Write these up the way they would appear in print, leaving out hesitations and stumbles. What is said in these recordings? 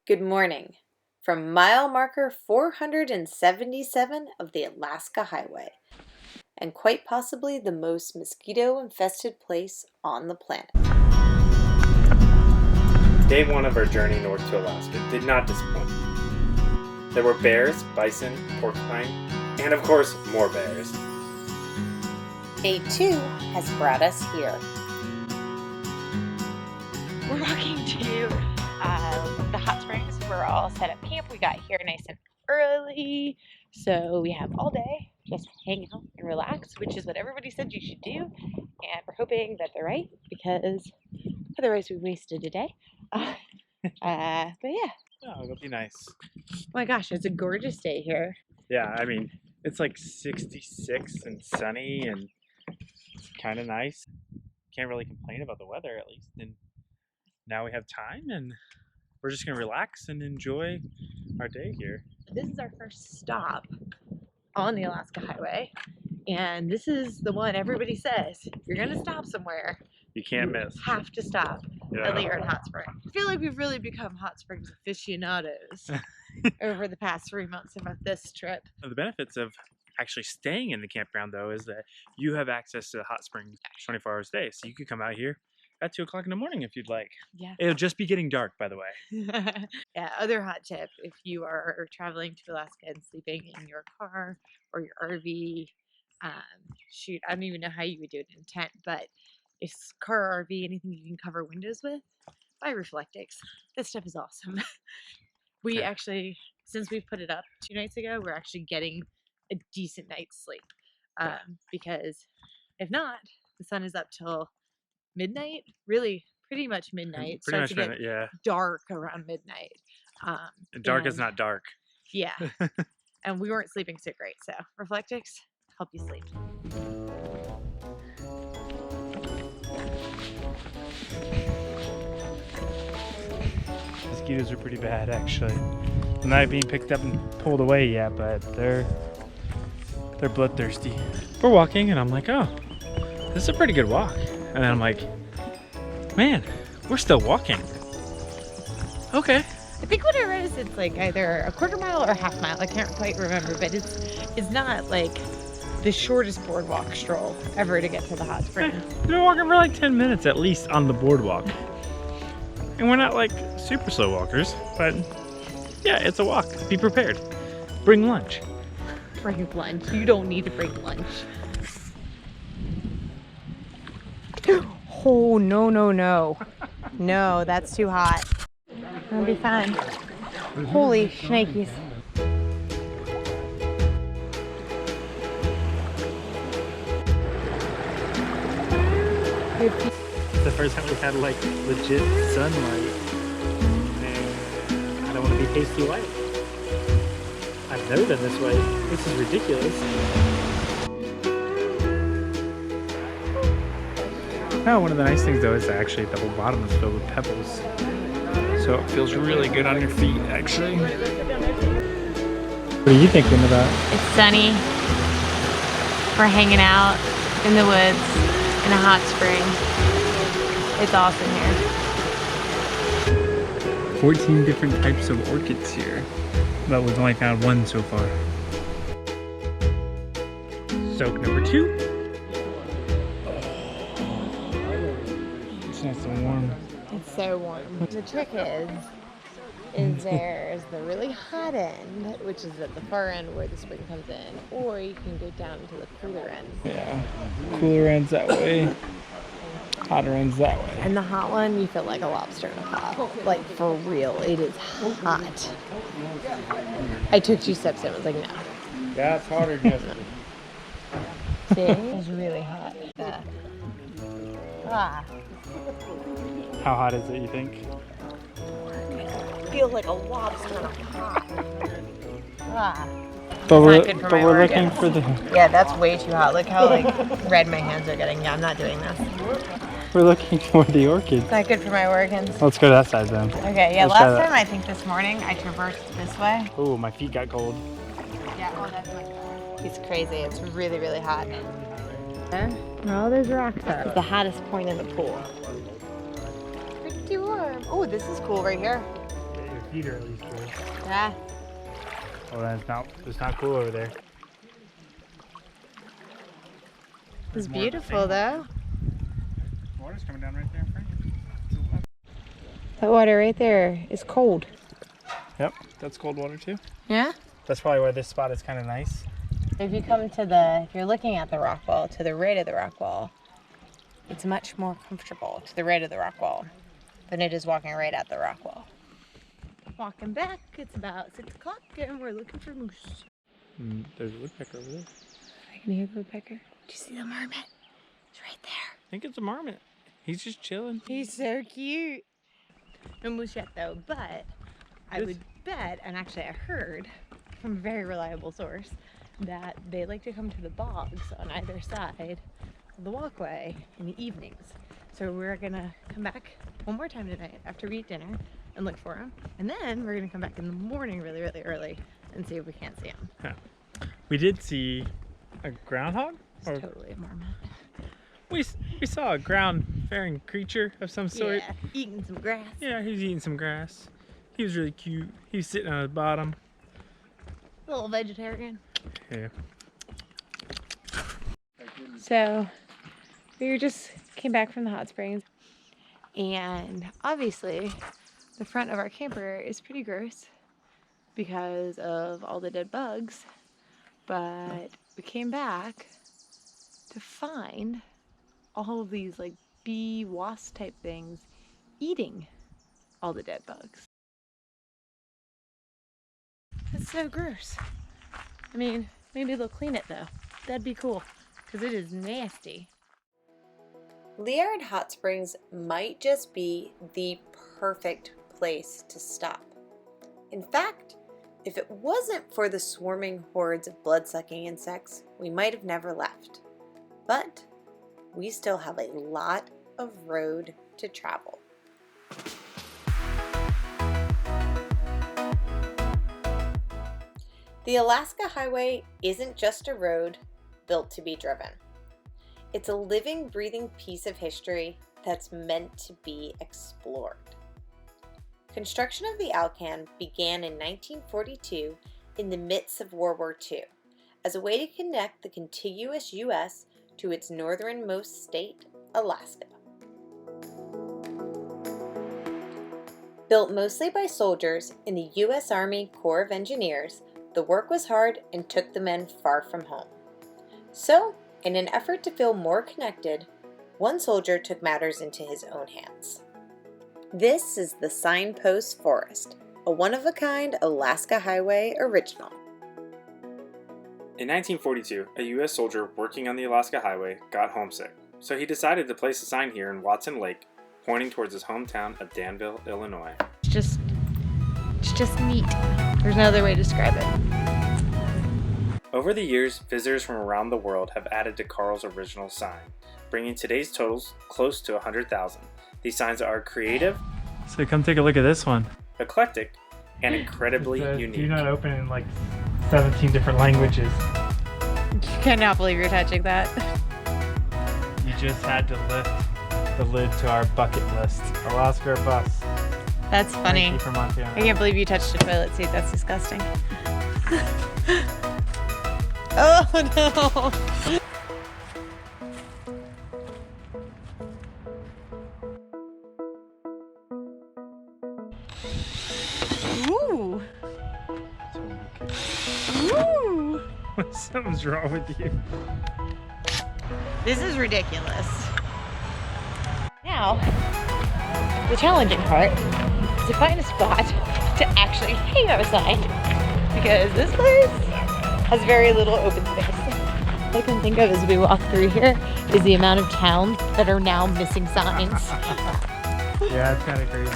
Good morning from mile marker 477 of the Alaska Highway, and quite possibly the most mosquito-infested place on the planet. Day one of our journey north to Alaska did not disappoint. There were bears, bison, porcupine, and of course, more bears. Day 2 has brought us here. We're walking to the hot springs. We're all set up camp. We got here nice and early, so we have all day just hang out and relax, which is what everybody said you should do, and we're hoping that they're right because otherwise we wasted a day. But yeah. Oh, it'll be nice. Oh my gosh, it's a gorgeous day here. Yeah, I mean, it's like 66 and sunny and it's kind of nice. Can't really complain about the weather, at least. And now we have time and we're just gonna relax and enjoy our day here. This is our first stop on the Alaska Highway, and this is the one everybody says you're gonna stop somewhere. You can't miss. Have to stop Yeah. at Lear and Hot Spring. I feel like we've really become hot springs aficionados over the past 3 months of this trip. The benefits of actually staying in the campground, though, is that you have access to the hot springs 24 hours a day. So you could come out here at 2 o'clock in the morning if you'd like. Yeah. It'll just be getting dark, by the way. Yeah, other hot tip, if you are traveling to Alaska and sleeping in your car or your RV, shoot, I don't even know how you would do it in tent, but if car or RV, anything you can cover windows with, buy Reflectix. This stuff is awesome. We Okay. actually, since we put it up 2 nights ago, we're actually getting a decent night's sleep. Because if not, the sun is up till midnight, really pretty much midnight. Pretty much Starts to get midnight, yeah. dark around midnight. And dark is and- not dark. Yeah. And we weren't sleeping so great, so Reflectix help you sleep. Mosquitoes are pretty bad, actually. They're not being picked up and pulled away yet, but they're bloodthirsty. We're walking, and I'm like, oh, this is a pretty good walk. And then I'm like, man, we're still walking. Okay. I think what I read is it's like either a quarter mile or a half mile. I can't quite remember, but it's not like the shortest boardwalk stroll ever to get to the hot springs. We've been walking for like 10 minutes at least on the boardwalk. And we're not like super slow walkers, but yeah, it's a walk. Be prepared. Bring lunch. Bring lunch. You don't need to bring lunch. Oh, no, no, no. No, that's too hot. It'll be fine. Holy shnikes. It's the first time we've had like legit sunlight. And I don't want to be pasty white. I've never been this way. This is ridiculous. Oh, one of the nice things though is that actually the whole bottom is filled with pebbles. So it feels really good on your feet, actually. What are you thinking about? It's sunny. We're hanging out in the woods in a hot spring. It's awesome here. 14 different types of orchids here, but we've only found one so far. Soak number 2. It's nice and warm. It's so warm. The trick is there's the really hot end, which is at the far end where the spring comes in, or you can go down to the cooler end. Yeah, cooler ends that way, hotter ends that way. And the hot one, you feel like a lobster in a pot. Like, for real, it is hot. I took 2 steps in, I was like, no. Yeah, it's hotter than yesterday. See? It's really hot. Ah. How hot is it, you think? Feels like a lobster in a pot. Ah. But not good for my we're looking organs. for the Yeah, that's way too hot. Look how like red my hands are getting. Yeah, I'm not doing this. we're looking for the orchids. It's not good for my organs. Let's go to that side then. Okay, yeah, Let's try last that. time I think this morning I traversed this way. Oh, my feet got cold. Yeah, oh, that's much better. It's crazy. It's really, really hot. Oh, there's rocks up. It's the hottest point in the pool. Pretty warm. Oh, this is cool right here. feet are at least cool. Yeah. Oh, it's not cool over there. It's beautiful though. Water's coming down right there in front of you. That water right there is cold. Yep, that's cold water too. Yeah? That's probably why this spot is kind of nice. If you come to if you're looking at the rock wall, to the right of the rock wall, it's much more comfortable to the right of the rock wall than it is walking right at the rock wall. Walking back, it's about 6 o'clock and we're looking for moose. There's a woodpecker over there. I can hear the woodpecker. Do you see the marmot? It's right there. I think it's a marmot. He's just chilling. He's so cute. No moose yet though, but I would bet, and actually I heard from a very reliable source, that they like to come to the bogs on either side of the walkway in the evenings. So we're gonna come back one more time tonight after we eat dinner and look for them. And then we're gonna come back in the morning really, really early and see if we can't see them. Yeah. We did see a groundhog? It's totally a marmot. We saw a ground-faring creature of some sort. Yeah, eating some grass. Yeah, he was eating some grass. He was really cute. He was sitting on the bottom. A little vegetarian. Yeah. So we just came back from the hot springs, and obviously the front of our camper is pretty gross because of all the dead bugs, but we came back to find all of these like bee wasp type things eating all the dead bugs. That's so gross. I mean, maybe they'll clean it though. That'd be cool, because it is nasty. Liard Hot Springs might just be the perfect place to stop. In fact, if it wasn't for the swarming hordes of blood-sucking insects, we might have never left. But we still have a lot of road to travel. The Alaska Highway isn't just a road built to be driven. It's a living, breathing piece of history that's meant to be explored. Construction of the Alcan began in 1942 in the midst of World War II as a way to connect the contiguous U.S. to its northernmost state, Alaska. Built mostly by soldiers in the U.S. Army Corps of Engineers, the work was hard and took the men far from home. So, in an effort to feel more connected, one soldier took matters into his own hands. This is the Signpost Forest, a one-of-a-kind Alaska Highway original. In 1942, a U.S. soldier working on the Alaska Highway got homesick, so he decided to place a sign here in Watson Lake, pointing towards his hometown of Danville, Illinois. It's just neat. There's no other way to describe it. Over the years, visitors from around the world have added to Carl's original sign, bringing today's totals close to 100,000. These signs are creative, So come take a look at this one. eclectic, and incredibly unique. Do not open in like 17 different languages. You cannot believe you're touching that. You just had to lift the lid to our bucket list. Alaska or bus. That's funny. Thank you for Montana. I can't believe you touched a toilet seat. That's disgusting. Oh no! Ooh! Ooh! Something's wrong with you. This is ridiculous. Now, the challenging part is to find a spot to actually hang our sign, because this place has very little open space. All I can think of as we walk through here is the amount of towns that are now missing signs. Yeah, it's kind of crazy.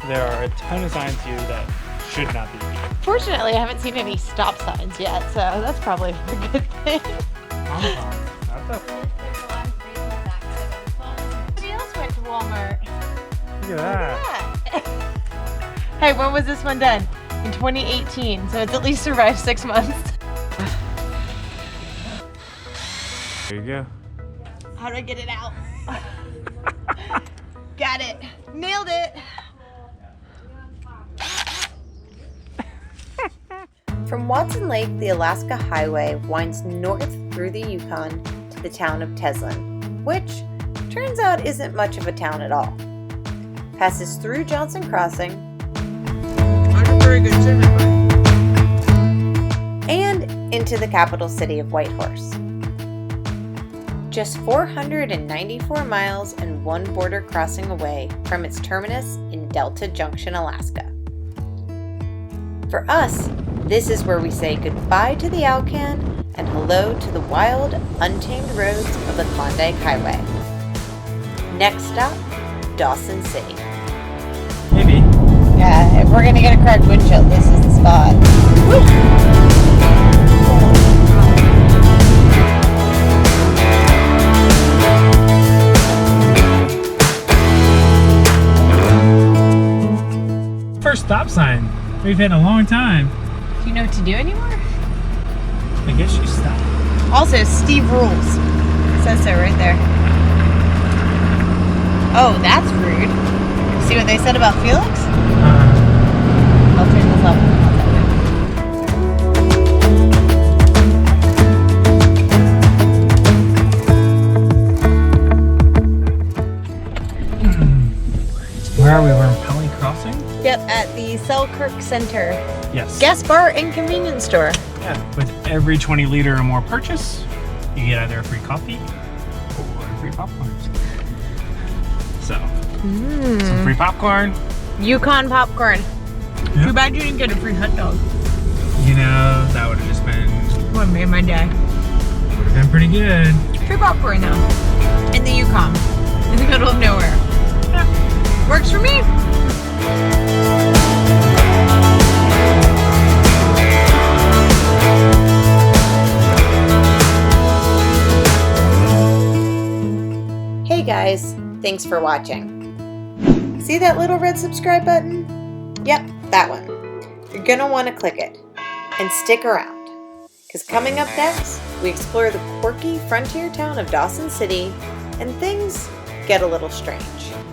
There are a ton of signs here that should not be. Fortunately, I haven't seen any stop signs yet, so that's probably a good thing. That's Somebody else went to Walmart. Look at that. Hey, when was this one done? In 2018, so it's at least survived 6 months. There you go. How do I get it out? Got it. Nailed it. Watson Lake, the Alaska Highway winds north through the Yukon to the town of Teslin, which turns out isn't much of a town at all. Passes through Johnson Crossing and into the capital city of Whitehorse. Just 494 miles and one border crossing away from its terminus in Delta Junction, Alaska. For us, this is where we say goodbye to the Alcan and hello to the wild, untamed roads of the Klondike Highway. Next stop, Dawson City. Maybe. Yeah, if we're gonna get a cracked windshield, this is the spot. Woo! First stop sign we've had in a long time. Do you know what to do anymore? I guess you stop. Also, Steve rules. It says so right there. Oh, that's rude. See what they said about Felix? I'll turn this off. Where are we? We're in Pelly Crossing? Yep, at the Selkirk Center. Yes. Gas bar and convenience store. Yeah. With every 20 liter or more purchase, you get either a free coffee or free popcorn. So, some free popcorn. Yukon popcorn. Yep. Too bad you didn't get a free hot dog. You know, that would have just been, Would have made my day. would have been pretty good. Free popcorn though. In the Yukon. In the middle of nowhere. Yeah. Works for me. Hey guys, thanks for watching. See that little red subscribe button? Yep, that one. You're gonna want to click it. And stick around, because coming up next, we explore the quirky frontier town of Dawson City, and things get a little strange.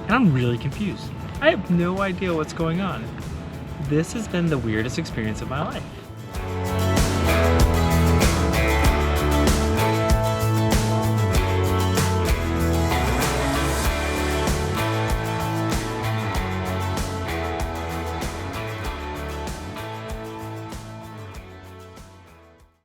And I'm really confused. I have no idea what's going on. This has been the weirdest experience of my life.